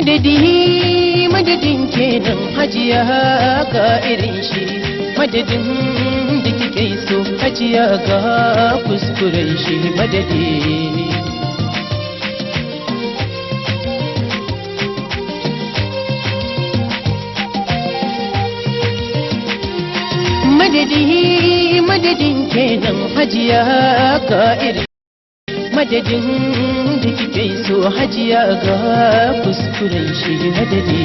madadi madadin kenan hajiya ga irin shi madadin da kike so hajiya ga kuskuren shi madadi madadin kenan hajiya ga irin madadin da kike so hajiya ga kuskuren shi madadi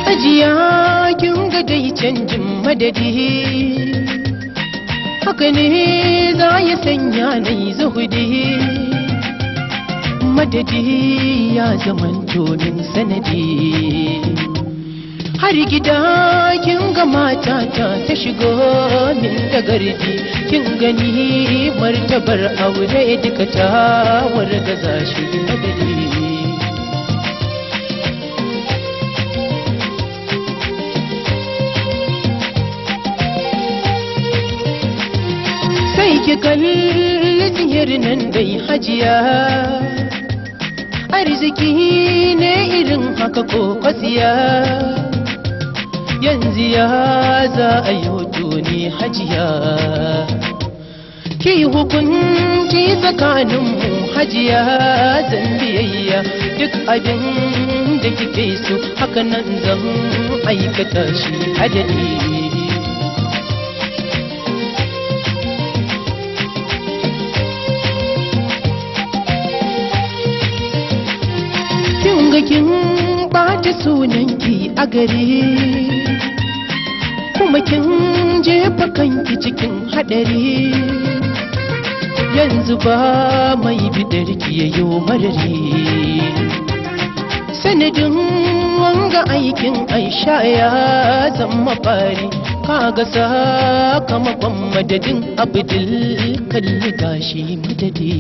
hajiya kin ga dai canjin madadi haka ne za ya sanya nai zuhudi madadi ya zamanto min sanadi har gida kin ga matata ta shigo min da gardi kin gani martabar aure duka ta wargaza shi madadi sai ki kalli diyar nan dai hajiya arziki ne irin haka ko kwasiya yanzu ya za a yi hoto ne hajiya ki hukunci tsakaninmu hajiya zan biyayya duk abin da kike so haka nan zan aikata shi adadi kin ɓata sunanki a gare kuma kin jefa kanki cikin haɗari yanzu ba mai bidarki yayo marari sanadin wanga aikin aisha ya zama fari kaga sakamakon madadin abdul kalli gashi madadi